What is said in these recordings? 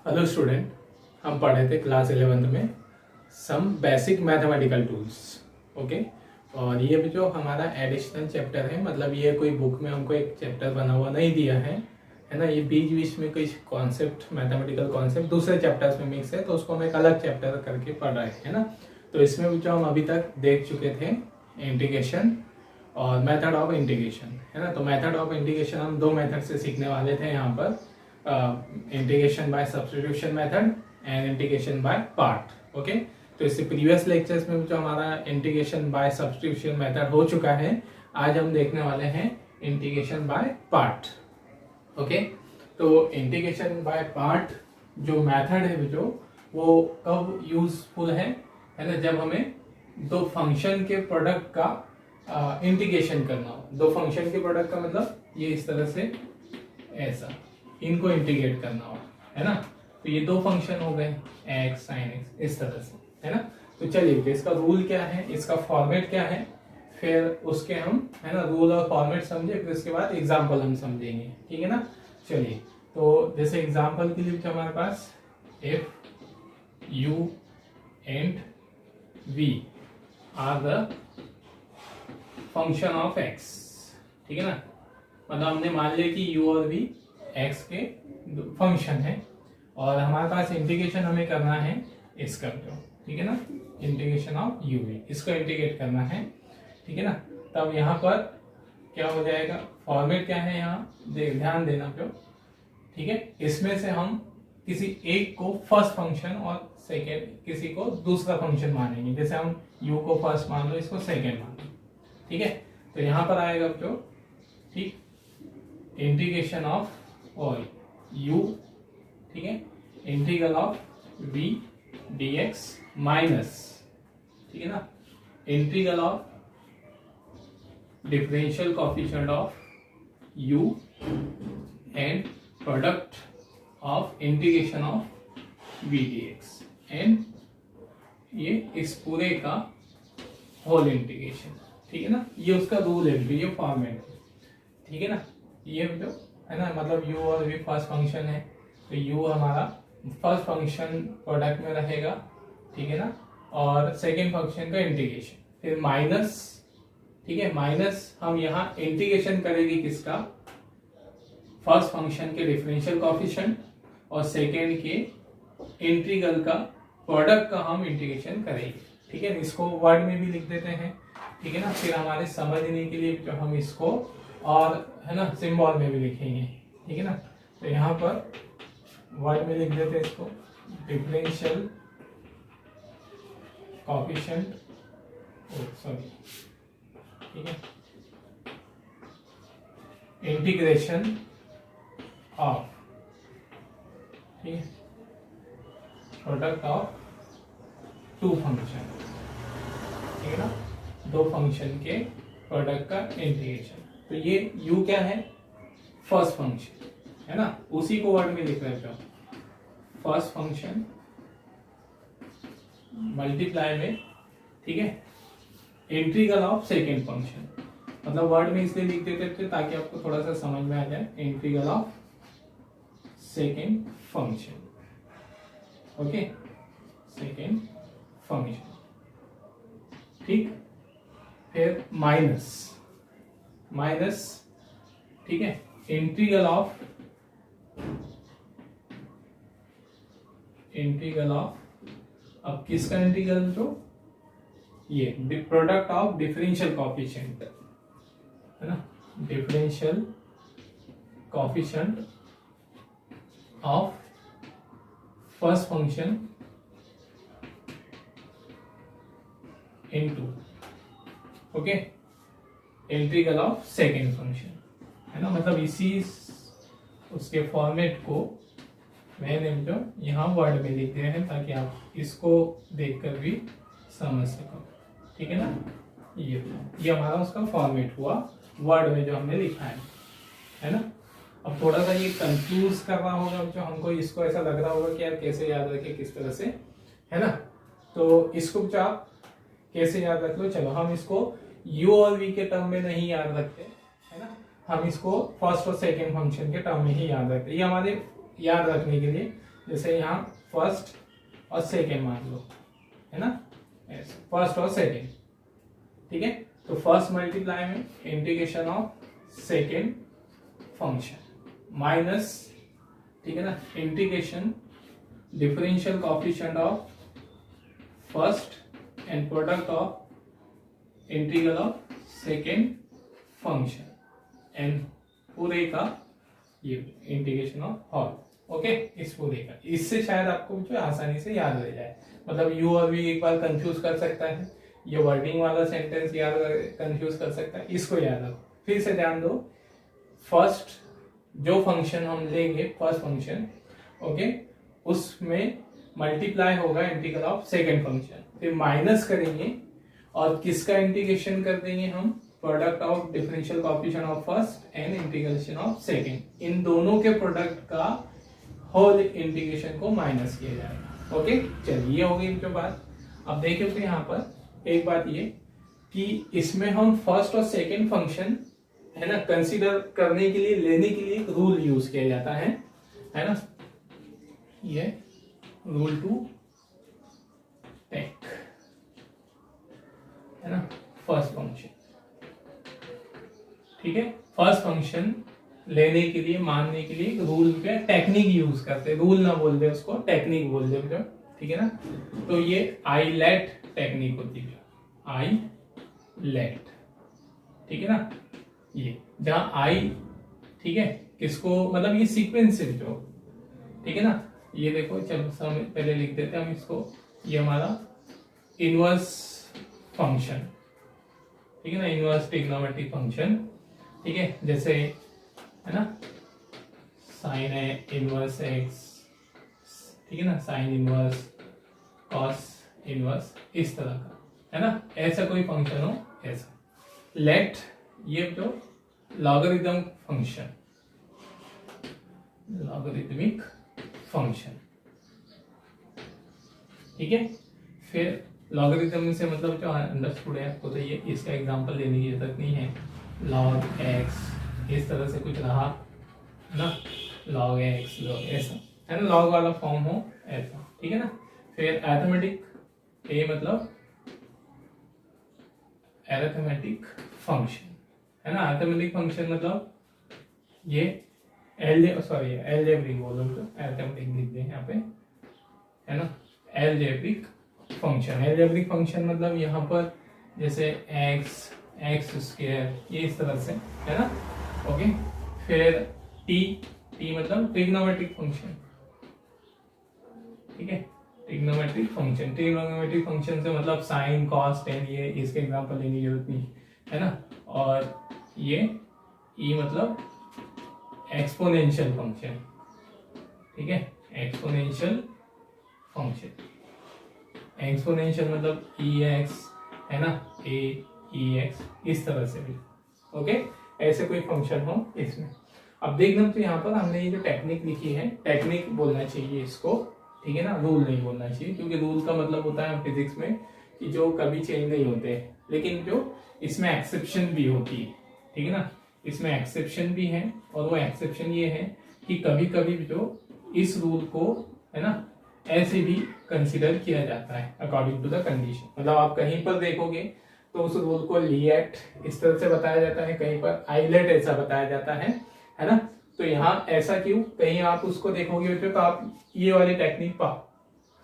Hello student, हम पढ़े थे क्लास 11th में some basic mathematical tools. Okay, और ये भी जो हमारा एडिशनल चैप्टर है, मतलब ये कोई बुक में हमको एक चैप्टर बना हुआ नहीं दिया है ना। ये बीच बीच में कुछ कॉन्सेप्ट, मैथमेटिकल कॉन्सेप्ट दूसरे चैप्टर्स में मिक्स है, तो उसको हम एक अलग चैप्टर करके पढ़ रहे हैं ना। तो इसमें भी जो हम अभी तक देख चुके थे इंटीग्रेशन और मेथड ऑफ इंटीग्रेशन, है ना। तो मेथड ऑफ इंटीग्रेशन हम दो मेथड से सीखने वाले थे यहाँ पर, integration by substitution method and integration by part. Okay, तो इससे प्रीवियस लेक्चर्स में जो हमारा इंटीग्रेशन बाय सब्स्टिट्यूशन मेथड हो चुका है, आज हम देखने वाले हैं इंटीग्रेशन बाय पार्ट। ओके, तो इंटीग्रेशन बाय पार्ट जो मेथड है जो वो कब यूजफुल है ना, जब हमें दो फंक्शन के प्रोडक्ट का इंटीग्रेशन करना हो। दो फंक्शन के प्रोडक्ट का मतलब ये इस तरह से, ऐसा इनको इंटीग्रेट करना हो, है ना। तो ये दो फंक्शन हो गए, x sin x, इस तरह से, है ना। तो चलिए, तो इसका रूल क्या है, इसका फॉर्मेट क्या है, फिर उसके हम, है ना, रूल और फॉर्मेट समझे, फिर उसके बाद एग्जाम्पल हम समझेंगे, ठीक है ना। चलिए, तो जैसे एग्जाम्पल के लिए हमारे पास if u and v are the function of x, ठीक है ना। मतलब हमने मान लिया कि u और v x के फंक्शन है और हमारे पास इंटीग्रेशन हमें करना है इसका जो, ठीक है ना, इंटीग्रेशन ऑफ u v, इसको इंटीग्रेट करना है, ठीक है ना। तब यहाँ पर क्या हो जाएगा, फॉर्मेट क्या है यहाँ ध्यान देना जो, ठीक है। इसमें से हम किसी एक को फर्स्ट फंक्शन और सेकेंड किसी को दूसरा फंक्शन मानेंगे। जैसे हम u को फर्स्ट मान लो, इसको सेकेंड मान लो, ठीक है। तो यहाँ पर आएगा जो, ठीक, इंटीग्रेशन ऑफ और u, ठीक है, integral of v dx minus, ठीक है ना, integral of differential coefficient of u and product of integration of v dx and ये इस पूरे का होल इंटीग्रेशन, ठीक है ना। ये उसका रूल है, ये फॉर्मेट है, ठीक है ना। ये जो है ना, मतलब u और v फर्स्ट फंक्शन है, तो u हमारा फर्स्ट फंक्शन प्रोडक्ट में रहेगा, ठीक है ना, और सेकेंड फंक्शन का इंटीग्रेशन, फिर माइनस, ठीक है, माइनस हम यहाँ इंटीग्रेशन करेंगे किसका, फर्स्ट फंक्शन के डिफरेंशियल कोएफिशिएंट और सेकेंड के इंटीग्रल का प्रोडक्ट का हम इंटीग्रेशन करेंगे, ठीक है। इसको वर्ड में भी लिख देते हैं, ठीक है ना, फिर हमारे समझने के लिए जो हम इसको और, है ना, सिंबल में भी लिखेंगे, ठीक है ना। तो यहाँ पर वर्ड में लिख देते हैं इसको डिफरेंशियल कोएफिशिएंट, सॉरी, ठीक है, इंटीग्रेशन ऑफ, ठीक है, प्रोडक्ट ऑफ टू फंक्शन, ठीक है ना, दो फंक्शन के प्रोडक्ट का इंटीग्रेशन। तो ये u क्या है, फर्स्ट फंक्शन, है ना, उसी को वर्ड में लिख रहे हो, फर्स्ट फंक्शन मल्टीप्लाई में, ठीक है, इंटीग्रल ऑफ सेकेंड फंक्शन। मतलब वर्ड में इसलिए लिख देते थे ताकि आपको थोड़ा सा समझ में आ जाए, integral of second function, okay, second function, ठीक। फिर माइनस, माइनस, ठीक है, इंटीग्रल ऑफ, इंटीग्रल ऑफ, अब किसका इंटीग्रल, जो ये प्रोडक्ट ऑफ डिफरेंशियल कोएफिशिएंट, है ना, differential coefficient of first function into, okay, integral of second function, है ना। मतलब इसी उसके फॉर्मेट को मैंने जो यहाँ वर्ड में लिख दिया है ताकि आप इसको देखकर भी समझ सको, ठीक है ना। ये हमारा उसका फॉर्मेट हुआ वर्ड में जो हमने लिखा है ना। अब थोड़ा सा ये कंफ्यूज कर रहा होगा जो हमको, इसको ऐसा लग रहा होगा कि यार कैसे याद रखे, किस तरह से, है ना। तो इसको जो आप कैसे याद रख लो, चलो हम इसको u और v के टर्म में नहीं याद रखते, है ना, हम इसको फर्स्ट और सेकेंड फंक्शन के टर्म में ही याद रखते हैं। ये हमारे याद रखने के लिए जैसे यहाँ फर्स्ट और सेकेंड मान लो, है ना, फर्स्ट और सेकेंड, ठीक है। तो फर्स्ट मल्टीप्लाई में integration of second function minus, ठीक है ना, integration differential coefficient of first and product of integral of second function and पूरे का ये इंटीग्रेशन ऑफ होल, ओके, इस पूरे का। इससे शायद आपको जो आसानी से याद रह जाए, मतलब यू और वी एक बार कंफ्यूज कर सकता है, ये वर्डिंग वाला सेंटेंस याद कंफ्यूज कर सकता है, इसको याद रखो। फिर से ध्यान दो, फर्स्ट जो फंक्शन हम लेंगे, फर्स्ट फंक्शन, ओके, उसमें मल्टीप्लाई होगा इंटीग्रल ऑफ सेकेंड फंक्शन, फिर माइनस करेंगे और किसका इंटीग्रेशन कर देंगे हम, product of differential coefficient of first and integration of second, इन दोनों के प्रोडक्ट का होल इंटीग्रेशन को माइनस किया जाएगा, ओके। चलिए ये हो गई जो बात। अब देखिए तो यहाँ पर एक बात ये कि इसमें हम फर्स्ट और सेकेंड फंक्शन, है ना, कंसीडर करने के लिए, लेने के लिए एक रूल यूज किया जाता है ना, ये रूल टू टेक, है ना, फर्स्ट फंक्शन, ठीक है। फर्स्ट फंक्शन लेने के लिए, मानने के लिए रूल पे टेक्निक यूज करते हैं, रूल ना बोल दे उसको, टेक्निक बोल दे, ठीक है ना। तो ये आईलेट टेक्निक होती है, आईलेट, ठीक है ना, ये जहां आई, ठीक है, किसको, मतलब ये सीक्वेंस जो, ठीक है ना, ये देखो, चलो पहले लिख देते हैं हम इसको, ये हमारा इनवर्स फंक्शन, ठीक है ना, इनवर्स ट्रिग्नोमेट्रिक फंक्शन, ठीक है, जैसे, है ना, साइन है इनवर्स एक्स, ठीक है ना, साइन इनवर्स, कॉस इनवर्स, इस तरह का, है ना, ऐसा कोई फंक्शन हो ऐसा। लेट ये जो लॉगरिथम फंक्शन, लॉगरिथमिक फंक्शन, ठीक है। फिर लॉगरिथम से मतलब जो अंडरस्टूड है आपको, तो ये इसका एग्जांपल लेने की जरूरत नहीं है, लॉग एक्स इस तरह से कुछ रहा, है ना, लॉग एक्स, लॉग ऐसा, है ना, लॉग वाला फॉर्म हो ऐसा, ठीक है ना। फिर अरिथमेटिक, ए मतलब अरिथमेटिक फंक्शन, है ना, अरिथमेटिक फंक्शन मतलब ये एलजेब्रिक बोलो, तो अरिथमेटिक लिख दें यहाँ पे, है ना, एलजेब्रिक फंक्शन। एलजेब्रिक फंक्शन मतलब यहाँ पर जैसे एक्स स्क्वायर, ये इस तरह से, है ना, ओके। फिर टी मतलब ट्रिग्नोमेट्रिक फंक्शन, ठीक है, ट्रिग्नोमेट्रिक फंक्शन, ट्रिग्नोमेट्रिक फंक्शन से मतलब साइन, कॉस, टेन, ये इसके एग्जांपल लेने की जरूरत नहीं, है ना। और ये ई मतलब एक्सपोनेंशियल फंक्शन, ठीक है, एक्सपोनेंशियल फंक्शन, एक्सपोनेंशियल मतलब ई एक्स, है ना, ए ई एक्स, इस तरह से भी, ओके, ऐसे कोई फंक्शन हो इसमें। अब देखना, तो यहाँ पर हमने ये जो टेक्निक लिखी है, टेक्निक बोलना चाहिए इसको, ठीक है ना, रूल नहीं बोलना चाहिए, क्योंकि रूल का मतलब होता है फिजिक्स में कि जो कभी चेंज नहीं होते, लेकिन जो इसमें एक्सेप्शन भी होती है, ठीक है ना, इसमें एक्सेप्शन भी है, और वो एक्सेप्शन ये है कि कभी कभी जो इस रूल को, है ना, ऐसे भी कंसिडर किया जाता है अकॉर्डिंग टू द कंडीशन। मतलब आप कहीं पर देखोगे तो उस रूल को लीएट इस तरह से बताया जाता है, कहीं पर आइलेट ऐसा बताया जाता है ना। तो यहाँ ऐसा क्यों, कहीं आप उसको देखोगे तो आप ये वाली टेक्निक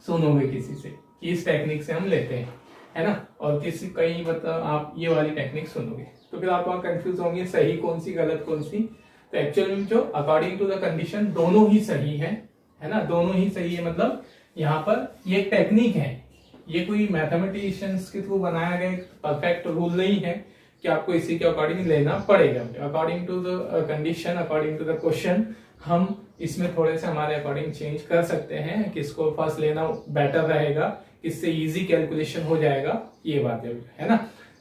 सुनोगे किसी से कि इस टेक्निक से हम लेते हैं, है ना, और किसी कहीं मतलब आप ये वाली टेक्निक सुनोगे, तो फिर आप वहाँ कंफ्यूज होंगे सही कौन सी गलत कौन सी। तो एक्चुअल में जो अकॉर्डिंग टू द कंडीशन दोनों ही सही है ना, दोनों ही सही है। मतलब यहाँ पर ये टेक्निक है, ये कोई मैथमेटिशियंस के थ्रू बनाया गया परफेक्ट रूल नहीं है कि आपको इसी के अकॉर्डिंग लेना पड़ेगा। According to the condition, according to the question, हम इसमें थोड़े से हमारे अकॉर्डिंग चेंज कर सकते हैं, किसको फर्स्ट लेना बेटर रहेगा, किससे इजी कैलकुलेशन हो जाएगा, ये बात है ना।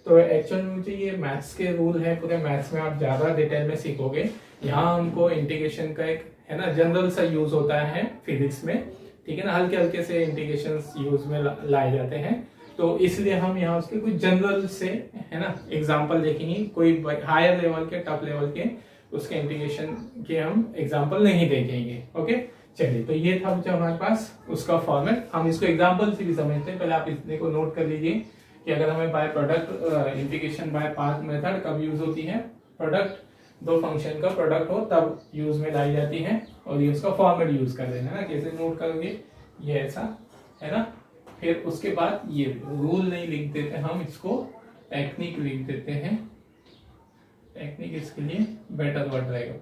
तो एक्चुअल में मुझे ये मैथ्स के रूल है, पूरे मैथ्स में आप ज्यादा डिटेल में सीखोगे। यहाँ हमको इंटीग्रेशन का एक, है ना, जनरल सा यूज होता है फिजिक्स में, ठीक है ना, हल्के हल्के से इंटीग्रेशन यूज में लाए जाते हैं, तो इसलिए हम यहाँ उसके कुछ जनरल से, है ना, एग्जाम्पल देखेंगे। कोई हायर लेवल के, टफ लेवल के उसके इंटीग्रेशन के हम एग्जाम्पल नहीं देखेंगे। ओके, चलिए, तो ये था जो हमारे पास उसका फॉर्मेट। हम इसको एग्जांपल से भी समझते हैं। पहले आप इतने को नोट कर लीजिए कि अगर हमें by product integration by path method कब यूज होती है, प्रोडक्ट दो फंक्शन का प्रोडक्ट हो तब यूज में लाई जाती है। और ये उसका फॉर्मेट यूज कर देना है ना, कैसे नोट करोगे, ये ऐसा है ना। फिर उसके बाद ये रूल नहीं लिख देते हम, इसको टेक्निक लिख देते हैं। टेक्निक इसके लिए बेटर वर्ड रहेगा,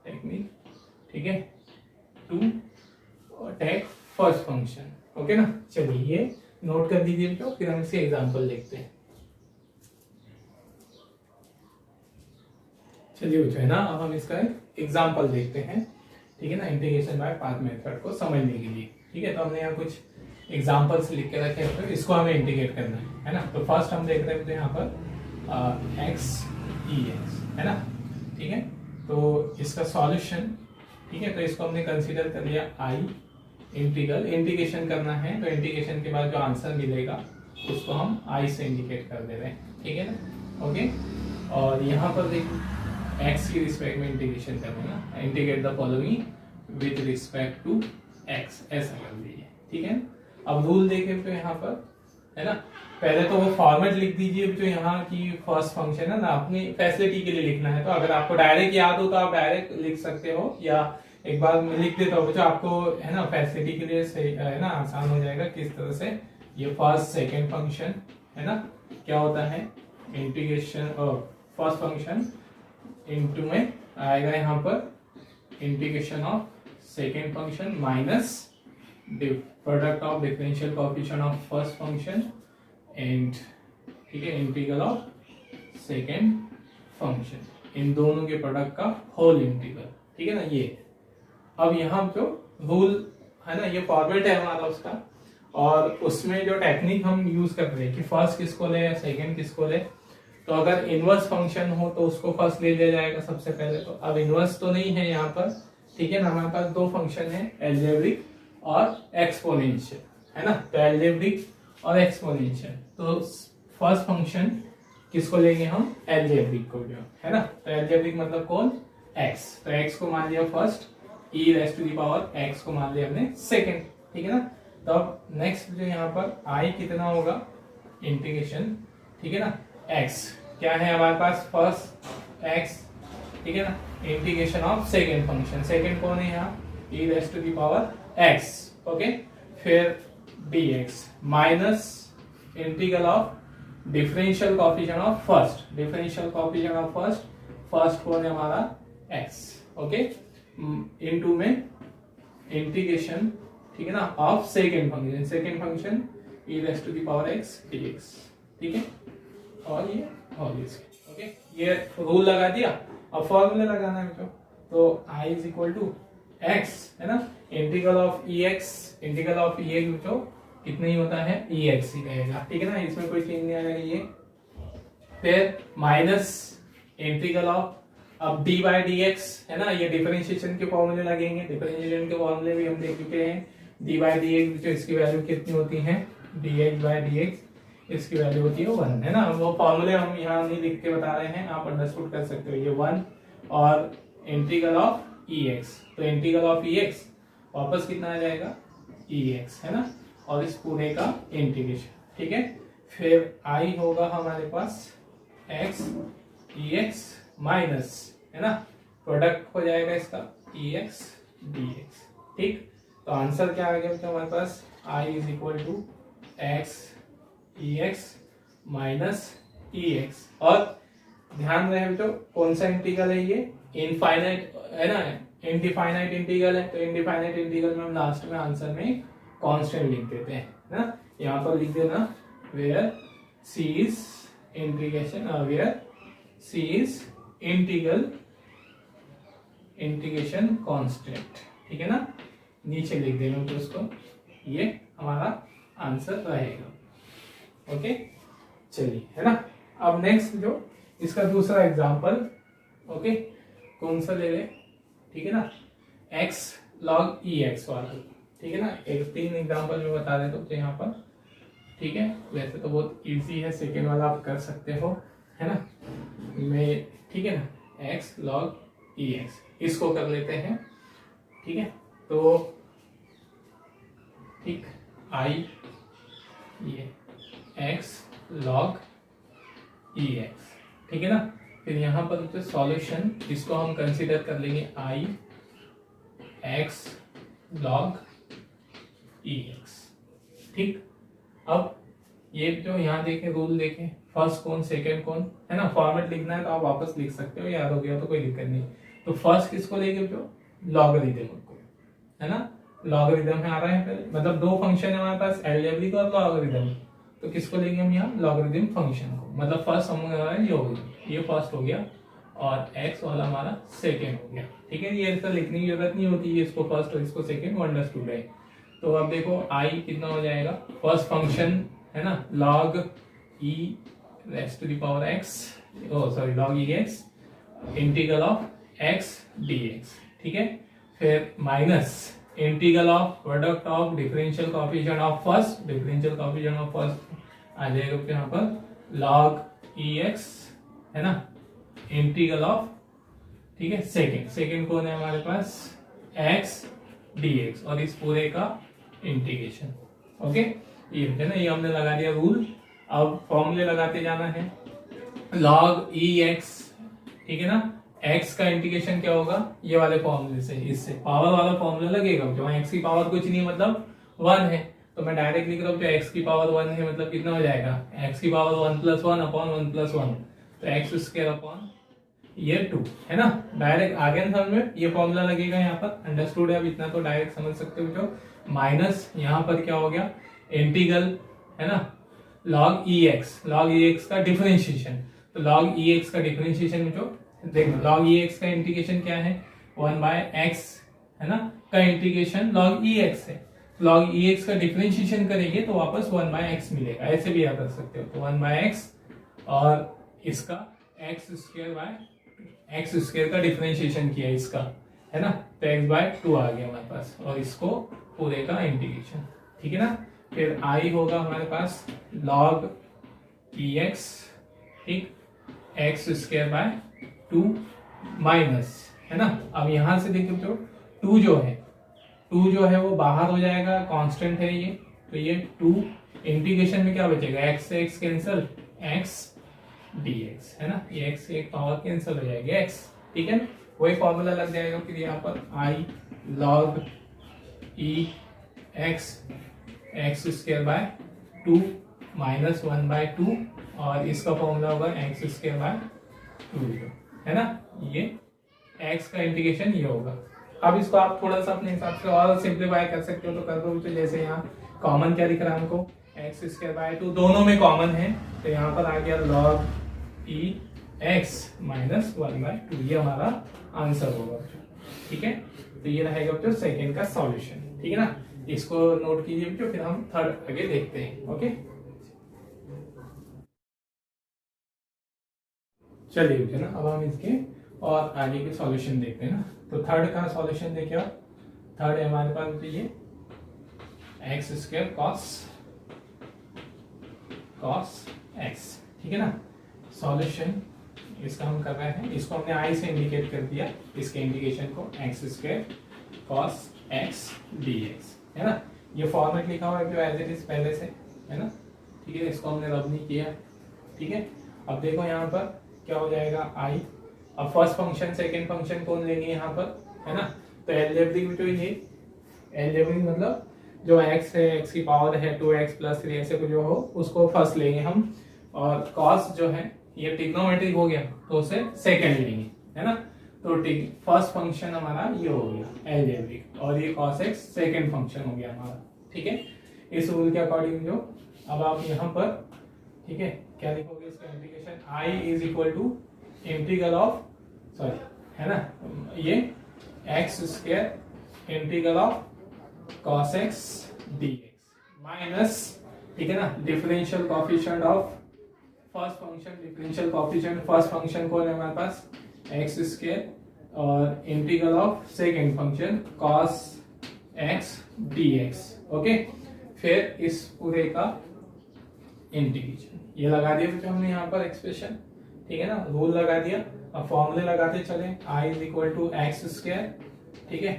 टेक्निक, ठीक है, to take first function, okay ना। चलिए ये नोट कर दीजिए तो फिर हम इसके एग्जांपल देखते हैं। चलिए बच्चों, है ना, अब हम इसका एग्जांपल देखते हैं, ठीक है ना, इंटीग्रेशन बाय पाथ मेथड को समझने के लिए। ठीक है, तो हमने यहाँ कुछ एग्जांपल्स लिख के रखे हैं, तो इसको हमें इंटीग्रेट करना है ना। तो फर्स्ट हम देख रहे थे यहाँ पर एक्स ई एक्स, है ना, ठीक है। तो इसका सॉल्यूशन, ठीक है, तो इसको हमने कंसीडर कर लिया आई इंटीग्रेशन करना है, तो इंटीग्रेशन के बाद जो आंसर मिलेगा उसको हम आई से इंडिकेट कर दे रहे हैं, ठीक है ना, ओके। और यहाँ पर देखिए एक्स की रिस्पेक्ट में इंटीग्रेशन करना है, integrate the following with respect to X, ऐसा कर दीजिए, ठीक है। अब रूल देखें तो यहाँ पर, है ना, पहले तो वो फॉर्मेट लिख दीजिए जो यहाँ की फर्स्ट फंक्शन है ना, अपनी फैसिलिटी के लिए लिखना है। तो अगर आपको डायरेक्ट याद हो तो आप डायरेक्ट लिख सकते हो, या एक बार मैं लिख देता हूँ, आपको है ना फैसिलिटी के लिए सही है ना, आसान हो जाएगा। किस तरह से, ये फर्स्ट सेकेंड फंक्शन है ना, क्या होता है इंटीग्रेशन, फर्स्ट फंक्शन इनटू में आएगा यहाँ पर integration of second function minus product of differential coefficient of first function and, ठीक है, इंटीग्रल ऑफ सेकेंड फंक्शन, इन दोनों के प्रोडक्ट का होल इंटीग्रल, ठीक है ना। ये अब यहाँ जो रूल है ना, ये फॉर्मेट है हमारा उसका, और उसमें जो टेक्निक हम यूज कर रहे हैं कि फर्स्ट किसको ले या सेकेंड किसको ले। तो अगर इनवर्स फंक्शन हो तो उसको फर्स्ट ले लिया जाएगा सबसे पहले। तो अब इनवर्स तो नहीं है यहाँ पर, ठीक है ना, हमारे पास दो फंक्शन है, अलजेब्रिक और एक्सपोनेंशियल, है ना। तो अलजेब्रिक और एक्सपोनेंशियल, तो फर्स्ट फंक्शन किसको लेंगे हम, अलजेब्रिक को, जो है ना। तो अलजेब्रिक मतलब कौन, एक्स, तो एक्स को मान लिया first, E raise to the power X को मान लिया हमने सेकेंड, ठीक है ना। तो अब नेक्स्ट जो यहाँ पर आई कितना होगा, इंटीग्रेशन, ठीक है ना, एक्स क्या है हमारे पास, फर्स्ट एक्स, ठीक है ना, integration of second function, second कौन है यहाँ, e raise to the power x, okay. फिर dx minus integral of differential coefficient of first, differential coefficient of first कौन है हमारा x, ओके, इनटू में इंटीग्रेशन, ठीक है ना, of second function e raise to the power x dx, ठीक है। और ये ओके, ये रूल लगा दिया। अब फॉर्मूला लगाना है बच्चों, तो i is equal to x, है ना, इंटीग्रल ऑफ ex बच्चों कितना ही होता है, ex ही रहेगा, ठीक है ना, इसमें कोई चेंज नहीं आएगा ये। फिर माइनस इंटीग्रल ऑफ, अब dy dx, है ना, ये डिफरेंशिएशन के फॉर्मूले लगेंगे, डिफरेंशिएशन के फॉर्मूले भी हम देख चुके हैं। dy dx जो इसकी वैल्यू कितनी होती है, dx इसकी वैल्यू होती है 1, है ना। वो फॉर्मूले हम यहाँ नहीं लिख के बता रहे हैं, आप अंडरस्टूड कर सकते हो, ये 1 और इंटीग्रल ऑफ ex, तो इंटीग्रल ऑफ ex वापस कितना आ जाएगा, ex, है ना, और इस पूरे का इंटीग्रेशन, ठीक है। फिर i होगा हमारे पास x ex माइनस, है ना, प्रोडक्ट हो जाएगा इसका ex dx, ठीक। तो आंसर क्या आ गया हमारे पास, i is equal to x ex minus ex। और ध्यान रहे बेटो कौन सा इंटीग्रल है ये, इनफाइनाइट, है ना, इनडिफाइनाइट इंटीग्रल है। तो इनडिफाइनाइट इंटीग्रल में हम लास्ट में आंसर में कांस्टेंट लिख देते हैं, है ना। यहाँ पर लिख देना where c is integration, where c is integration constant, ठीक है ना, नीचे लिख देना तो उसको, ये हमारा आंसर रहेगा, ओके। चलिए, है ना। अब नेक्स्ट जो इसका दूसरा एग्जांपल, ओके, कौन सा ले रहे, ठीक है ना, x log ex वाला, ठीक है ना। एक 3 एग्जांपल में बता देता हूँ यहाँ पर, ठीक है। वैसे तो बहुत इजी है, सेकेंड वाला आप कर सकते हो, है ना, मैं, ठीक है ना, x log ex इसको कर लेते हैं, ठीक है। तो ठीक, आई ये एक्स लॉग ई एक्स, ठीक है ना। फिर यहाँ पर जो सॉल्यूशन इसको हम कंसीडर कर लेंगे आई एक्स लॉग ई एक्स, ठीक। अब ये जो यहाँ देखें रूल देखें, फर्स्ट कौन सेकेंड कौन, है ना। फॉर्मेट लिखना है तो आप वापस लिख सकते हो, याद हो गया तो कोई दिक्कत नहीं। तो फर्स्ट किसको लेंगे जो लॉगरिथम को, है ना। लॉगरिथम में आ रहा है पहले, मतलब दो फंक्शन है हमारे पास, अलजेब्रिक और लॉगरिथम। तो किसको लेंगे हम यहाँ लॉगरिथम फंक्शन को, मतलब फर्स्ट हम ये फर्स्ट हो गया और एक्स वाला हमारा सेकेंड हो गया, ठीक है। ये ऐसा लिखने की जरूरत नहीं होती है, इसको फर्स्ट और इसको सेकेंड अंडरस्टूड है। तो अब देखो आई कितना हो जाएगा, फर्स्ट फंक्शन है ना log e raised to the power x, log e x integral of x dx, ठीक है। फिर minus integral of product of differential coefficient of first, differential coefficient of first आ जाएगा यहाँ पर log e x, है ना, इंटीग्रल ऑफ, ठीक है, सेकेंड कौन है हमारे पास x dx, और इस पूरे का इंटीग्रेशन, ओके। ये है ना, ये हमने लगा दिया रूल। अब फॉर्मूले लगाते जाना है, log e x, ठीक है ना। x का इंटीग्रेशन क्या होगा, ये वाले फॉर्मूले से, इससे पावर वाला फॉर्मूला लगेगा, जो x की पावर कुछ नहीं मतलब 1 है, तो मैं डायरेक्ट लिख रहा हूँ जो x की पावर 1 है, मतलब कितना हो जाएगा x की पावर 1 + 1 अपॉन 1 + 1, तो x स्क्वायर अपॉन ये 2, है ना। डायरेक्ट आ गया समझ में, ये फॉर्मूला लगेगा यहाँ पर, अंडरस्टूड है। अब इतना तो डायरेक्ट समझ सकते हो जो माइनस यहाँ पर क्या हो गया इंटीग्रल, है ना, log e x का डिफरेंशिएशन। तो log e x का डिफरेंशिएशन जो देखो, log e x का इंटीग्रेशन क्या है 1/x, है ना, का इंटीग्रेशन log e x है। log e x का डिफरेंशिएशन करेंगे तो वापस 1/x मिलेगा, ऐसे भी याद रख सकते हो। तो 1/x और इसका x स्क्वायर का डिफरेंशिएशन किया इसका, है ना, तो x/2 आ गया हमारे पास, और इसको पूरे का इंटीग्रेशन, ठीक है ना। फिर i होगा हमारे पास log e x, ठीक, x² 2 माइनस, है ना। अब यहां से देखो जो 2 जो है वो बाहर हो जाएगा, कांस्टेंट है ये, तो ये 2 इंटीग्रेशन में क्या बचेगा, x से x कैंसिल, x dx, है ना, ये x से एक पावर कैंसिल हो जाएगी x, ठीक है ना। वही फॉर्मूला लग जाएगा फिर यहाँ पर i log e x² 2 minus 1/2, और इसका फॉर्मूला होगा x² 2, है ना। ये x का इंटीग्रेशन ये होगा। अब इसको आप थोड़ा सा अपने हिसाब से और सिंप्लीफाई कर सकते हो, तो कर दो। तो जैसे यहाँ कॉमन क्या दिख रहा है हमको, x² 2 दोनों में कॉमन है, तो यहाँ पर आ गया log e x माइनस 1/2, ये हमारा आंसर होगा, ठीक है। तो ये रहेगा बच्चों सेकेंड का सॉल्यूशन, ठीक है ना। इसको नोट कीजिए बच्चों, फिर हम थर्ड आगे देखते हैं, ओके। चलिए बच्चों ना, अब हम इसके और आगे के सॉल्यूशन देखते हैं ना। तो थर्ड का सॉल्यूशन देखिए, थर्ड है हमारे पास ये x² cos x, ठीक है ना। सॉल्यूशन इसका हम कर रहे हैं, इसको हमने i से इंडिकेट कर दिया, इसके इंडिकेशन को x² cos x dx, है ना। ये फॉर्मेट लिखा हुआ है जो एज इट इज पहले से, है ना, ठीक है। इसको हमने रब नहीं किया, ठीक है। अब देखो यहाँ पर क्या हो जाएगा i, अब फर्स्ट फंक्शन सेकेंड फंक्शन कौन लेंगे यहाँ पर, है ना। तो अलजेब्रिक में जो ये अलजेब्रिक मतलब जो x है, x की पावर है 2x + 3 ऐसे कुछ जो हो, उसको फर्स्ट लेंगे हम, और cos जो है ये ट्रिग्नोमेट्रिक हो गया तो उसे सेकेंड लेंगे, है ना। तो फर्स्ट फंक्शन हमारा ये हो गया अलजेब्रिक, और ये cos x सेकेंड फंक्शन हो गया हमारा, ठीक है। इस रूल के अकॉर्डिंग जो अब आप यहाँ पर, ठीक है, क्या लिखोगे इसका integration, i = integral of, sorry, है ना, ये x² integral of cos x dx minus, ठीक है ना, differential coefficient of first function, differential coefficient first function कौन है हमारे पास x², और integral of second function cos x dx, okay. फिर इस पूरे का इंटीग्रेशन, ये लगा दिया बच्चों हमने यहाँ पर एक्सप्रेशन, ठीक है ना, रूल लगा दिया। अब फॉर्मूले लगाते चले, i = x² ठीक है।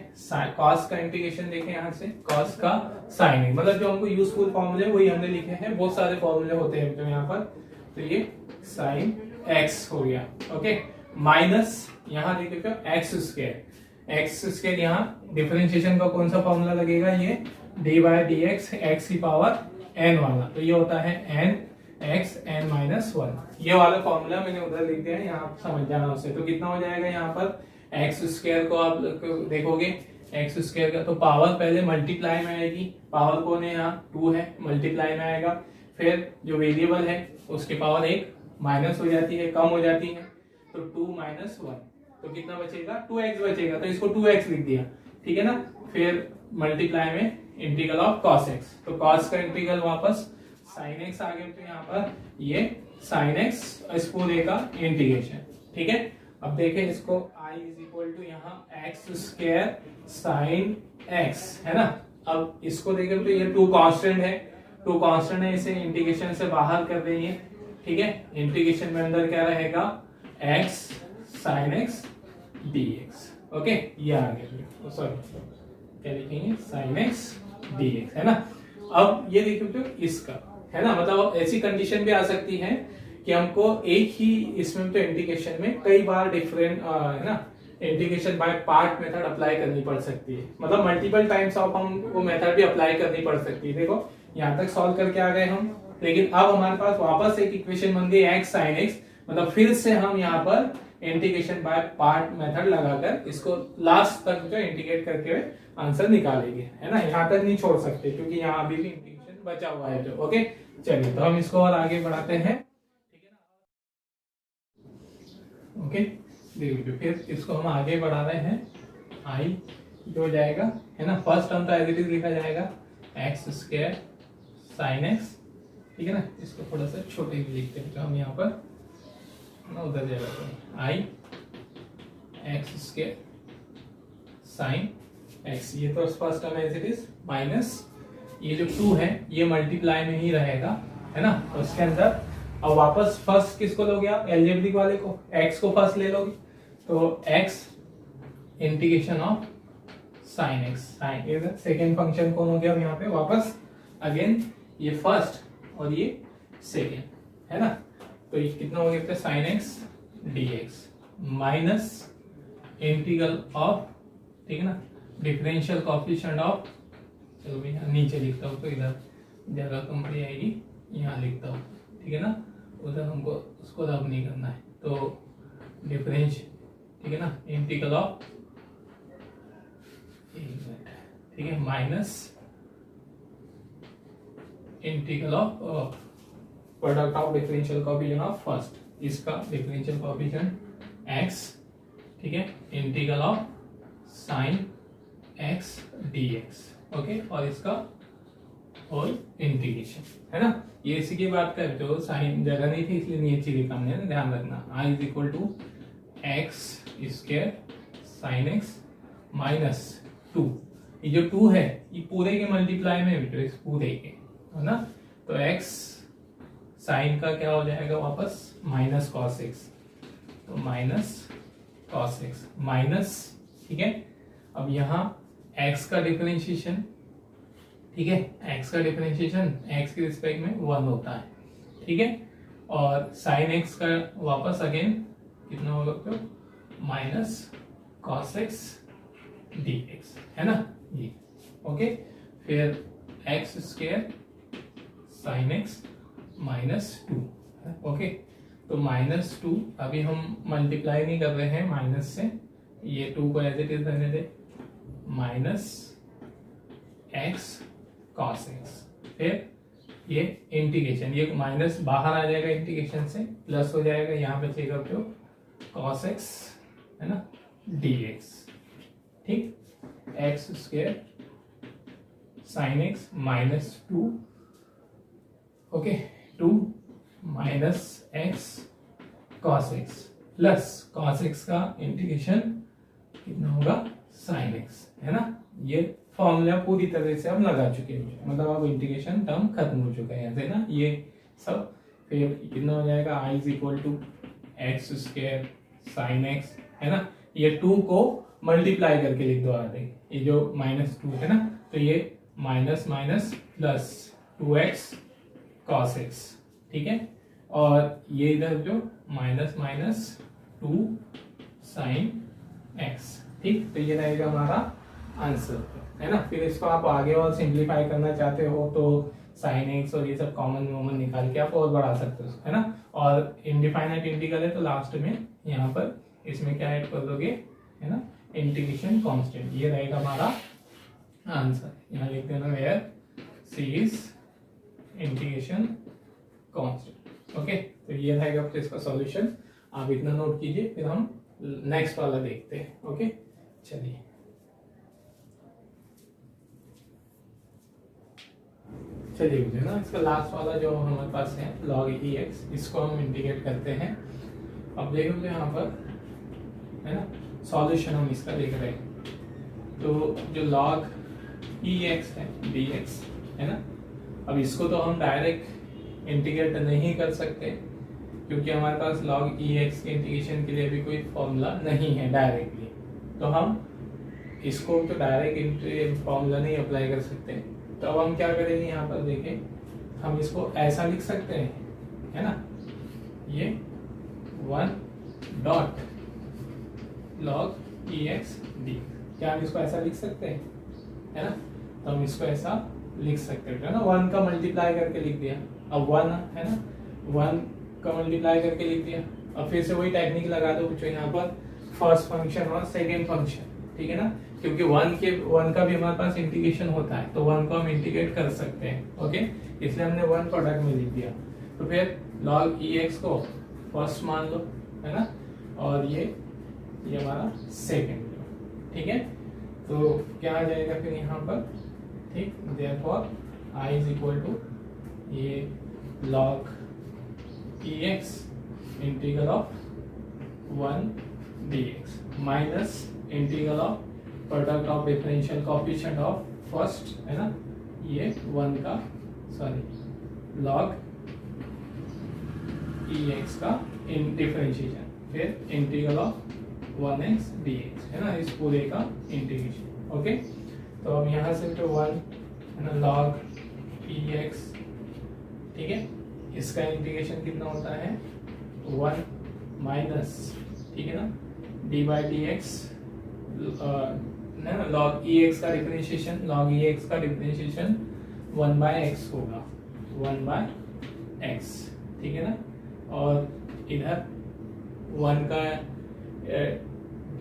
कॉस का इंटीग्रेशन देखें यहाँ से, कॉस का साइन एक्स, मतलब जो हमको यूजफुल फॉर्मूले वही हमने लिखे हैं, बहुत सारे फॉर्मूले होते हैं जो यहाँ पर, तो ये साइन एक्स हो गया। ओके, माइनस यहाँ देखे तो एक्स स्क्वायर, यहाँ डिफरेंशिएशन का कौन सा फॉर्मूला लगेगा, ये D by D X, X की पावर एन वाला, तो ये होता है N X N minus one, ये वाला फॉर्मूला मैंने उधर लिख दिया है, यहाँ समझ जाना उससे। तो कितना हो जाएगा यहाँ पर, एक्स स्क्वायर को आप देखोगे, एक्स स्क्वायर का तो पावर पहले मल्टीप्लाई में आएगी, पावर कौन है यहाँ 2 है, मल्टीप्लाई में आएगा, फिर जो वेरिएबल है उसकी पावर एक माइनस हो जाती है, कम हो जाती है, तो 2 माइनस 1, तो कितना बचेगा 2x बचेगा, तो इसको 2x लिख दिया, ठीक है ना। फिर मल्टीप्लाई में इंटीग्रल ऑफ cos x, तो cos का इंटीग्रल वापस sin x आ गया, तो यहाँ पर ये sin x इस पूरे का इंटीग्रेशन, ठीक है। अब देखें इसको, I इज इक्वल टू यहाँ एक्स स्क्वायर साइन एक्स है ना। अब इसको देखें तो ये 2 कांस्टेंट है, इसे इंटीग्रेशन से बाहर कर देंगे, ठीक है। इंटीग्रेशन में अंदर क्या रहेगा, x sine x dx, okay, ये आ गया, सॉरी क्या लिखेंगे, साइन एक्स dx है ना। अब ये देखिए तो इसका है ना, मतलब ऐसी कंडीशन भी आ सकती है कि हमको एक ही इसमें तो इंटीग्रेशन में कई बार डिफरेंट है ना, integration by part method apply करनी पड़ सकती है, मतलब मल्टीपल टाइम्स ऑफ हम वो मेथड भी अप्लाई करनी पड़ सकती है। देखो यहाँ तक सॉल्व करके आ गए हम, लेकिन अब हमारे पास वापस एक इक्वेशन बन गई एक्स साइन एक्स, मतलब फिर से हम यहाँ पर इंटीग्रेशन बाय पार्ट मेथड लगाकर इसको लास्ट तक जो इंटीग्रेट करके आंसर निकालेंगे, है ना। यहाँ तक नहीं छोड़ सकते क्योंकि यहाँ अभी भी इंटीग्रेशन बचा हुआ है जो, ओके। चलिए तो हम इसको और आगे बढ़ाते हैं, ठीक है ना। ओके, देखिए फिर इसको हम आगे बढ़ा रहे हैं, आई जो हो जाएगा है ना, फर्स्ट टर्म तो एज इट इज लिखा जाएगा एक्स स्क्वायर साइन एक्स, ठीक है ना। इसको थोड़ा सा छोटे भी लिखते हैं तो हम यहाँ पर ना उधर जाएगा, I X square sine X, ये तो first term as it is, minus ये जो 2 है ये मल्टीप्लाई में ही रहेगा, है ना। तो उसके अंदर अब वापस फर्स्ट किसको लोगे आप, एलजेब्रिक वाले को, x को फर्स्ट ले लोगे, तो x integration of sine X, sine second function कौन हो गया अब यहाँ पे वापस, अगेन ये फर्स्ट और ये सेकेंड, है ना। तो ये कितना हो गया sine x dx minus integral of, ठीक है ना, डिफरेंशियल कोएफिशिएंट ऑफ, चलो भैया नीचे लिखता हूँ तो इधर जगह कम पड़ी आएगी, यहाँ लिखता हूँ, ठीक है ना, उधर हमको उसको रब नहीं करना है, तो डिफरेंस, ठीक है ना, इंटीग्रल ऑफ, ठीक है, minus integral of product of differential coefficient of first, इसका डिफरेंशियल कोएफिशिएंट x, ठीक है, integral of sine x dx, okay, और इसका होल इंटीग्रेशन, है ना। ये इसी की बात कर, जो साइन जगह नहीं थी इसलिए नीचे लिखा हमने, ध्यान रखना, i is equal to X square sine X minus 2, ये जो 2 है ये पूरे के मल्टीप्लाई में तो इस पूरे के, है ना। तो x साइन का क्या हो जाएगा वापस, माइनस कॉस एक्स, तो माइनस कॉस एक्स माइनस, ठीक है। अब यहाँ x का डिफरेंशिएशन, ठीक है, x का डिफरेंशिएशन x के रिस्पेक्ट में 1 होता है, ठीक है, और साइन x का वापस अगेन कितना होगा तो माइनस कॉस एक्स dx, है ना ये, ओके। फिर x square sine X minus 2, okay, तो माइनस 2 अभी हम मल्टीप्लाई नहीं कर रहे हैं माइनस से, ये 2 को एज इट इज रहने दे, माइनस एक्स कॉस एक्स, फिर ये इंटीग्रेशन, ये माइनस बाहर आ जाएगा इंटीग्रेशन से, प्लस हो जाएगा, यहाँ बचेगा तो कॉस एक्स, है ना, dx, ठीक, x square sine X minus 2, okay, 2 minus x cos x plus cos x का इंटीग्रेशन कितना होगा साइन एक्स, है ना। ये फॉर्मूला पूरी तरह से हम लगा चुके हैं, मतलब अब इंटीग्रेशन टर्म खत्म हो चुका है यहाँ से ना, ये सब। फिर कितना हो जाएगा, i is equal to X square sine X, है ना। ये 2 को मल्टीप्लाई करके लिख दो आगे, ये जो -2 है ना, तो ये minus minus plus 2x cos x, ठीक है। और ये इधर जो माइनस माइनस 2 sin x, ठीक। तो ये रहेगा हमारा आंसर, है ना। फिर इसको आप आगे और सिंप्लीफाई करना चाहते हो तो sin x और ये सब कॉमन निकाल के आप और बढ़ा सकते हो, है ना। और इनडिफाइनाइट इंटीग्रल है तो लास्ट में यहाँ पर इसमें क्या ऐड कर दोगे, है ना, इंटीग्रेशन कांस्टेंट। ये रहेगा हमारा आंसर। यहाँ लिख देना where c is integration constant. Okay, तो ये रहेगा आपका इसका सॉल्यूशन। आप इतना नोट कीजिए, फिर हम नेक्स्ट वाला देखते हैं। ओके, चलिए मुझे ना इसका लास्ट वाला जो हमारे पास है log ex, इसको हम इंटीग्रेट करते हैं। अब देखोगे यहाँ पर, है ना, सॉल्यूशन हम इसका देख रहे हैं। तो जो log ex है dx, है ना, अब इसको तो हम डायरेक्ट इंटीग्रेट नहीं कर सकते क्योंकि हमारे पास log ex के इंटीग्रेशन के लिए भी कोई फॉर्मूला नहीं है डायरेक्टली। तो हम इसको तो डायरेक्ट फॉर्मूला नहीं अप्लाई कर सकते। तो अब हम क्या करेंगे, यहाँ पर देखें, हम इसको ऐसा लिख सकते हैं, है ना, ये 1 डॉट log ex d, क्या हम इसको ऐसा लिख सकते हैं, है ना। तो हम इसको ऐसा लिख सकते हैं, है ना, 1 का मल्टीप्लाई करके लिख दिया। अब 1 है ना, 1 का मल्टीप्लाई करके लिख दिया। अब फिर से वही टेक्निक लगा दो जो यहाँ पर फर्स्ट फंक्शन और सेकेंड फंक्शन, ठीक है ना, क्योंकि 1 का भी हमारे पास इंटीग्रेशन होता है तो 1 को हम इंटीग्रेट कर सकते हैं। ओके, इसलिए हमने 1 प्रोडक्ट में लिख दिया। तो फिर log ex को फर्स्ट मान लो, है ना, और ये हमारा सेकेंड, ठीक है। तो क्या आ जाएगा फिर यहाँ पर, ठीक, therefore I is equal to ये log ex integral of 1 dx minus integral of product of differential coefficient of first, है ना, ये 1 का log ex का डिफरेंशिएशन, फिर इंटीग्रल ऑफ 1x dx, है ना, इस पूरे का इंटीग्रेशन। ओके, तो अब यहाँ से तो 1, है ना, log ex, ठीक है, इसका इंटीग्रेशन कितना होता है 1 माइनस, ठीक है ना, D by D x, log ex का डिफरेंशिएशन, log ex का डिफरेंशिएशन 1 बाय एक्स होगा, 1 बाय एक्स, ठीक है ना। और इधर 1 का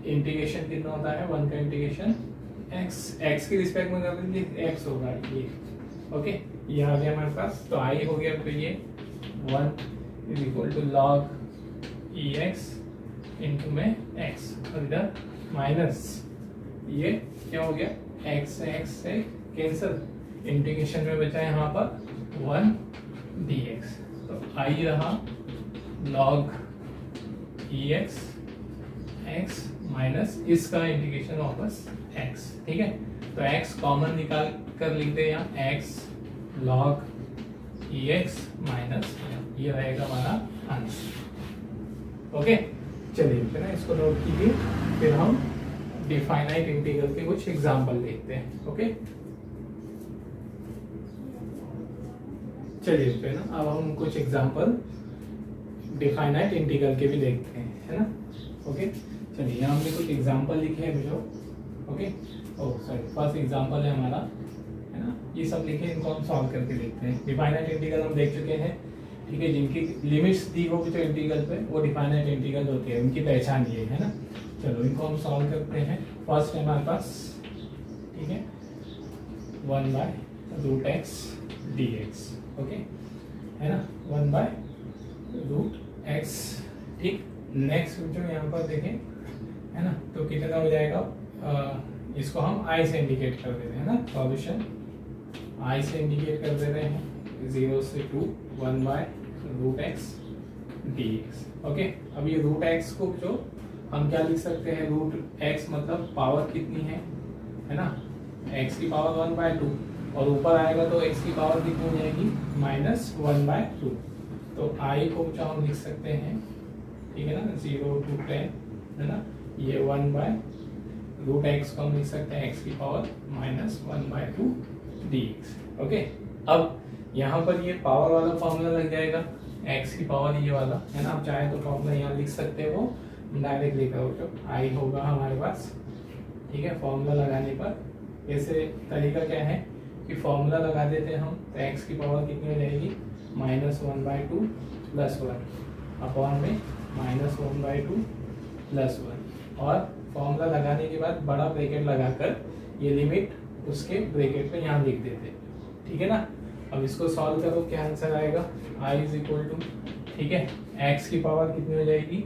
इंटीग्रेशन कितना होता है, 1 का इंटीग्रेशन x की रिस्पेक्ट में कर दीजिए, x होगा ये। ओके, ये आ गया हमारे पास। तो i हो गया, तो ये 1 is equal to log ex into में x, और इधर माइनस ये क्या हो गया, x से कैंसिल, इंटीग्रेशन में बचा यहाँ पर 1 dx। तो i रहा log ex x माइनस इसका इंटीग्रेशन वापस x, ठीक है। तो x कॉमन निकाल कर लिख दे यहाँ, x log ex माइनस, ये रहेगा हमारा आंसर। ओके, चलिए फिर ना इसको नोट कीजिए, फिर हम डिफाइनाइट इंटीग्रल के कुछ एग्जांपल देखते हैं। ओके, चलिए फिर ना अब हम कुछ एग्जांपल डिफाइनाइट इंटीग्रल के भी देखते हैं, है ना। ओके, चलिए यहाँ हमने कुछ एग्जांपल लिखे हैं जो, ओके, फर्स्ट एग्जांपल है हमारा, है ना, ये सब लिखे, इनको हम सॉल्व करके देखते हैं। डिफाइनाइट इंटीग्रल हम देख चुके हैं, ठीक है, जिनकी लिमिट्स दी होगी तो इंटीग्रल पे, वो डिफाइनाइट इंटीग्रल होती है, उनकी पहचान ये है ना। चलो इनको हम सॉल्व करते हैं। फर्स्ट है हमारे पास, ठीक है, 1 by root X D X, okay, है ना, 1 बाय रूट एक्स, ठीक। नेक्स्ट जो यहाँ पर देखें, है ना, तो कितना हो जाएगा, इसको हम आई से इंडिकेट कर देते हैं ना, सॉल्यूशन आई से इंडिकेट कर देते हैं, 0 से 2, 1 by root X D X. Okay, अब ये रूट एक्स को जो हम क्या लिख सकते हैं, रूट एक्स मतलब पावर कितनी है ना, एक्स की पावर 1 बाय 2, और ऊपर आएगा तो एक्स की पावर कितनी हो जाएगी, -1 बाय 2। तो आई को जो हम लिख सकते हैं, ठीक है ना, 0 to 10, है ना, ये 1 बाय रूट एक्स को हम लिख सकते हैं एक्स की पावर -1/2 dx। ओके, अब यहाँ पर ये पावर वाला फॉर्मूला लग जाएगा, एक्स की पावर ये वाला है ना। आप चाहे तो फॉर्मूला यहाँ लिख सकते हो, डायरेक्ट लिखा हो जो आई होगा हमारे पास, ठीक है। फॉर्मूला लगाने पर ऐसे तरीका क्या है कि फॉर्मूला लगा देते हैं हम, तो एक्स की पावर कितनी हो जाएगी -1/2 + 1 अपॉन में -1/2 + 1, और फॉर्मूला लगाने के बाद बड़ा ब्रैकेट लगाकर ये लिमिट उसके ब्रैकेट पे यहाँ लिख देते, ठीक है ना। अब इसको सॉल्व करो, क्या आंसर आएगा, i = ठीक है, x की पावर कितनी हो जाएगी,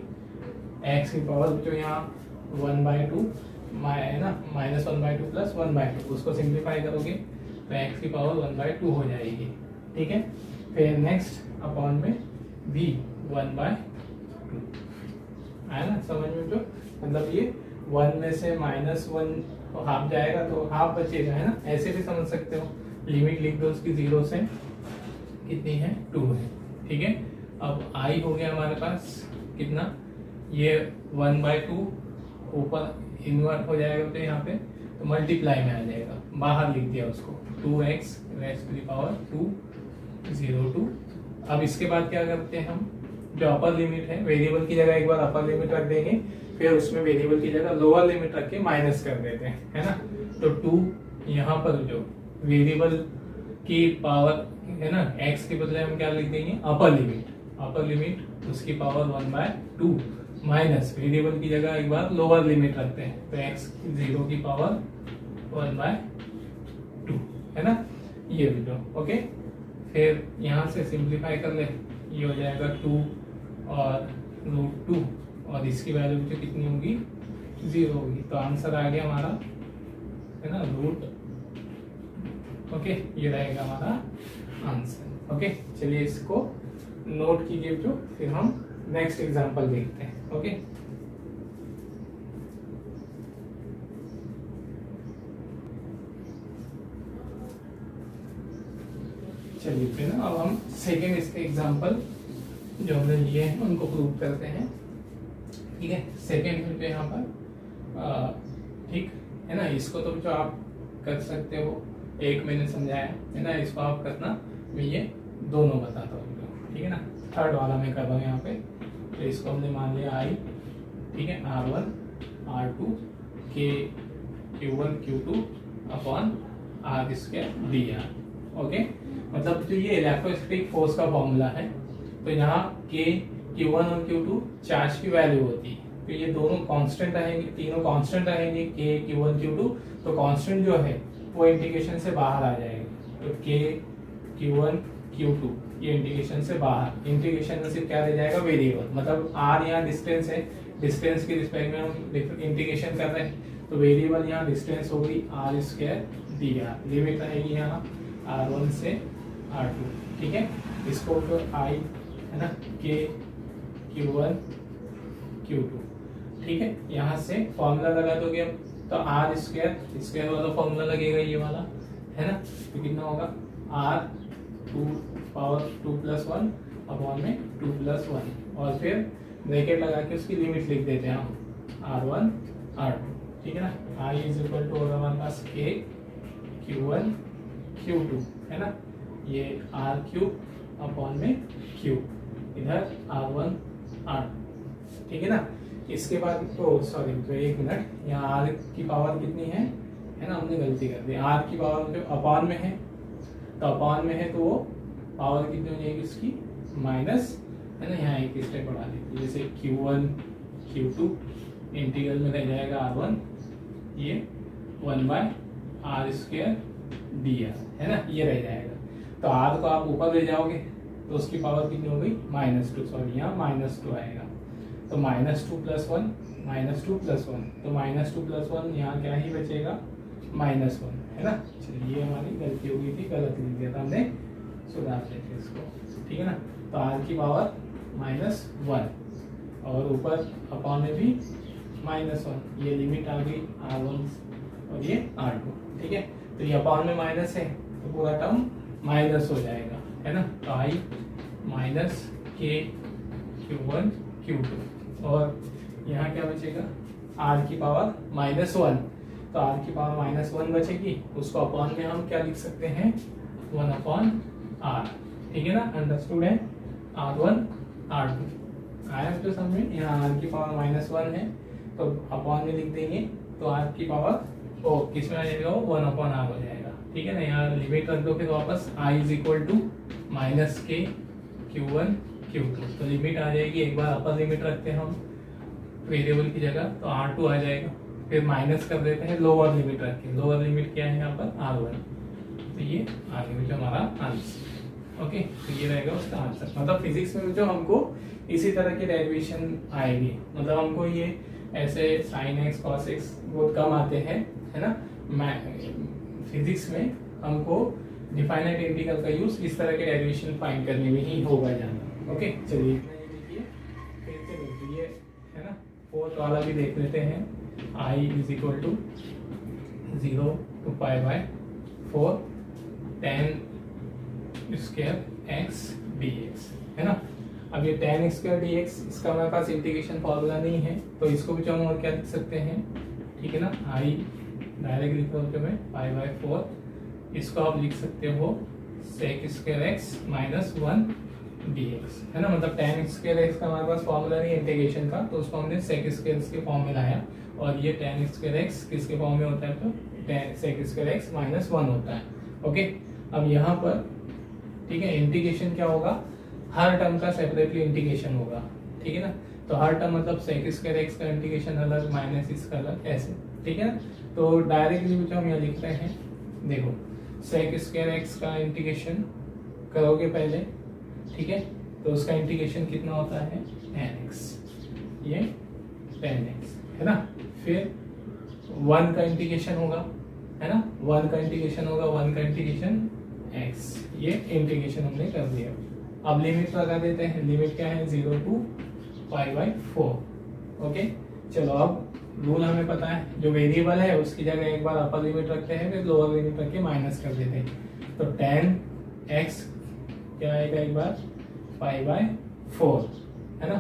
x की पावर जो यहाँ 1/2 है ना, -1/2 + 1/2, उसको सिंप्लीफाई करोगे तो x की पावर 1/2 हो जाएगी, ठीक है। फिर नेक्स्ट अपॉन में v 1/2 आया ना समझ में, जो मतलब ये 1 में से -1 तो हाफ जाएगा तो हाफ बचेगा, है ना। ऐसे भी समझ सकते हो, लिमिट लिख दो उसकी 0 से कितनी है 2 है, ठीक है। अब i हो गया हमारे पास कितना, ये 1/2 ऊपर इन्वर्ट हो जाएगा तो यहाँ पे तो मल्टीप्लाई में आ जाएगा, बाहर लिख दिया उसको 2x raised to 2 अब इसके बाद क्या करते हैं हम, जो अपर लिमिट है वेरिएबल की जगह एक बार अपर लिमिट रख देंगे, फिर उसमें वेरिएबल की जगह लोअर लिमिट रख के माइनस कर देते हैं, है ना। तो 2 यहाँ पर जो वेरिएबल की पावर है ना, x के बदले हम क्या लिख देंगे अपर लिमिट उसकी पावर 1/2 माइनस वेरिएबल की जगह एक बार लोअर लिमिट रखते हैं, तो x 0 की पावर 1/2 है ना, ये भी तो ओके। फिर यहाँ से सिंप्लीफाई कर ले, ये हो जाएगा 2 और √2 और इसकी वैल्यू जो कितनी होगी 0 होगी, तो आंसर आ गया हमारा है ना रूट, ओके। ये रहेगा हमारा आंसर, ओके। चलिए इसको नोट कीजिए जो, फिर हम नेक्स्ट एग्जांपल देखते हैं, ओके। चलिए फिर अब हम सेकेंड इसके एग्जांपल जो हमने लिए हैं उनको प्रूव करते हैं, ठीक है। सेकेंड पे यहाँ पर ठीक है ना, इसको तो जो आप कर सकते हो, एक मैंने समझाया है ना, इसको आप करना, मैं ये दोनों बताता हूँ, ठीक है ना। थर्ड वाला मैं कर रहा हूँ यहाँ पे, तो इसको हमने मान लिया आई, ठीक है, R1 R2 K Q1 Q2 upon R² dr, okay. मतलब जो ये इलेक्ट्रोस्टैटिक फोर्स का फॉर्मूला है, तो यहाँ K Q1 और Q2 चार्ज की वैल्यू होती है, तो ये दोनों कांस्टेंट रहेंगे, तीनों कांस्टेंट रहेंगे K Q1 Q2, तो कांस्टेंट जो है वो इंटीग्रेशन से बाहर आ जाएगा, तो K Q1 Q2 ये इंटीग्रेशन से बाहर, इंटीग्रेशन में सिर्फ क्या रह जाएगा वेरिएबल, मतलब R यहाँ डिस्टेंस है, डिस्टेंस के रिस्पेक्ट में हम इंटीग्रेशन कर रहे हैं, तो वेरिएबल यहाँ डिस्टेंस हो गई R² dr, लिमिट रहेगी यहाँ R1 से R2, ठीक है। इसको जो I है ना K Q1 Q2, ठीक है, यहाँ से फॉर्मूला लगा दोगे अब, तो R² वाला फॉर्मूला लगेगा ये वाला, है ना, तो कितना होगा R2 पावर 2 + 1 अपॉन में 2 + 1, और फिर ब्रैकेट लगा के उसकी लिमिट लिख देते हैं हम R1 R2, ठीक है ना। I = होगा हमारे पास K Q1 Q2 है ना, ये R³ अपॉन में Q, इधर R1 R2, ठीक है ना। इसके बाद तो सॉरी तो एक मिनट, यहाँ R की पावर कितनी है ना, हमने गलती कर दी, R की पावर जो अपॉन में है, तो अपॉन में है तो वो पावर कितनी हो जाएगी उसकी माइनस, है ना। यहाँ एक स्टेप बढ़ा दीजिए, जैसे Q1 Q2 इंटीग्रल में रह जाएगा R1 ये 1/R² dr, है ना, ये रह जाएगा। तो R को आप ऊपर ले जाओगे तो उसकी पावर कितनी हो गई -2, सॉरी यहाँ -2 आएगा, तो -2 + 1 -2 + 1, तो -2 + 1 यहाँ क्या ही बचेगा -1, है ना। चलिए ये हमारी गलती हो गई थी, गलत लिख दिया था हमने, सुधार लेते हैं इसको, ठीक है ना। तो R की पावर -1 और ऊपर अपॉन में भी -1, ये लिमिट आ गई R1 और ये R2, ठीक है। तो ये अपॉन में माइनस है तो पूरा टर्म माइनस हो जाएगा, है ना। तो I - K Q1 Q2, और यहाँ क्या बचेगा आर की पावर -1, तो आर की पावर -1 बचेगी, उसको अपॉन में हम क्या लिख सकते हैं 1/r, ठीक है ना, अंडरस्टूड है। R1 R2 आया तो समझ, यहाँ आर की पावर -1 है तो अपॉन में लिख देंगे, तो आर की पावर ओ किस में आ जाएगा वो 1/r हो जाएगा, ठीक है ना। यहाँ लिमिट रख दो फिर वापस I = -k Q1 Q2, तो लिमिट आ जाएगी, एक बार अपर लिमिट रखते हैं हम वेरिएबल की जगह तो R2 आ जाएगा, फिर माइनस कर देते हैं लोअर लिमिट रख के, लोअर लिमिट क्या है यहाँ पर R1, तो ये आ गया हमारा आंसर। ओके, तो ये रहेगा उसका आंसर। मतलब फिजिक्स में जो हमको इसी तरह की डेरिवेशन आएगी, मतलब हमको ये ऐसे sin x cos x बहुत कम आते हैं, है ना। फिजिक्स में हमको डिफाइनाइट इंटीग्रल का यूज इस तरह के डेरिवेशन फाइंड करने में ही होगा जाना। ओके, चलिए देखिए फिर से देखिए, है ना, फोर्थ वाला भी देख लेते हैं। I = 0 to π/4 tan² x dx, है ना। अब ये tan² dx इसका हमारे पास इंटीग्रेशन फॉर्मूला नहीं है, तो इसको भी जो हम और क्या लिख सकते हैं, ठीक है ना। I डायरेक्ट लिख रहा हूँ जो मैं π/4, इसको आप लिख सकते हो sec² x - 1 dx, है ना। मतलब tan² x का हमारे पास फॉर्मूला नहीं है इंटीग्रेशन का, तो उसको हमने sec² x के फॉर्म में लाया, और ये tan² x किसके फॉर्म में होता है, तो sec² x - 1 होता है। ओके, अब यहाँ पर ठीक है इंटीग्रेशन क्या होगा, हर टर्म का सेपरेटली इंटीग्रेशन होगा, ठीक है ना। तो हर टर्म मतलब sec² x का इंटीग्रेशन अलग माइनस इसका अलग, ऐसे, ठीक है ना। तो डायरेक्टली जो हम यहाँ लिख रहे हैं, देखो sec² x का इंटीग्रेशन करोगे पहले, ठीक है, तो उसका इंटीग्रेशन कितना होता है tan x, ये tan x, है ना। फिर 1 का इंटीग्रेशन होगा, है ना, 1 का इंटीग्रेशन होगा, 1 का इंटीग्रेशन x, ये इंटीग्रेशन हमने कर दिया। अब लिमिट लगा देते हैं, लिमिट क्या है 0 to π/4। ओके, चलो अब रूल हमें पता है, जो वेरिएबल है उसकी जगह एक बार अपर लिमिट रखते हैं, फिर लोअर लिमिट रख के माइनस कर देते हैं, तो tan x क्या आएगा एक बार π/4, है ना,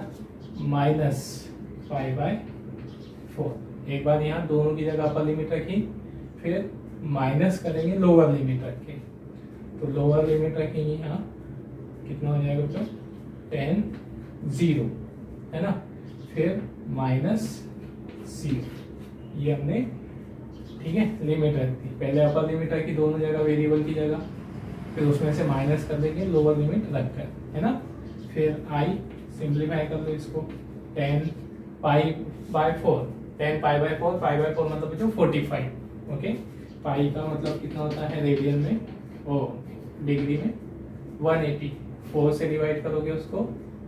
-π/4। एक बार यहाँ दोनों की जगह अपर लिमिट रखी, फिर माइनस करेंगे लोअर लिमिट रख के, तो लोअर लिमिट रखेंगे यहाँ कितना हो जाएगा तो tan 0, है ना, फिर -0, ये हमने ठीक है लिमिट रख दी, पहले अपर लिमिट रखी दोनों जगह वेरिएबल की जगह, फिर उसमें से माइनस कर देंगे लोअर लिमिट रख कर, है ना। फिर I सिंप्लीफाई कर लो इसको, tan π/4, tan π/4 मतलब जो 45, ओके, पाई का मतलब कितना होता है रेडियन में, ओ डिग्री में 180, 4 से डिवाइड करोगे उसको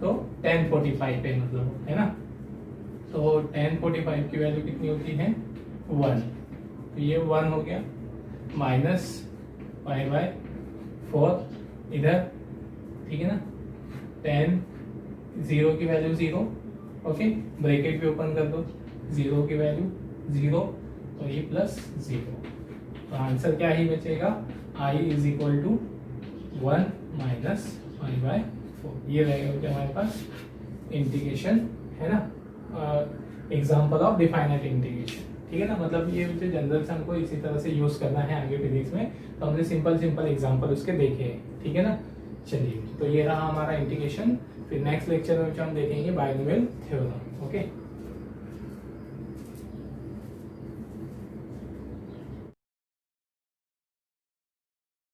तो tan 45 पे मतलब, है ना। तो tan 45 की वैल्यू कितनी होती है 1, तो ये 1 हो गया, -π/4 इधर, ठीक है ना, tan 0 की वैल्यू 0, ओके, ब्रैकेट भी ओपन कर दो, 0 की वैल्यू 0, तो ये +0, तो आंसर क्या ही बचेगा I = 1 - π/4, ये रहेगा हमारे पास इंटीग्रेशन, है ना, एग्जाम्पल ऑफ डिफाइनाइट इंटीग्रेशन, ठीक है ना। मतलब ये जो जनरल से हमको इसी तरह से यूज करना है आगे फिजिक्स में, तो हमने सिंपल एग्जाम्पल उसके देखे हैं, ठीक है ना। चलिए, तो ये रहा हमारा इंटीग्रेशन। फिर नेक्स्ट लेक्चर में जो हम देखेंगे बायनोमियल थ्योरम। ओके।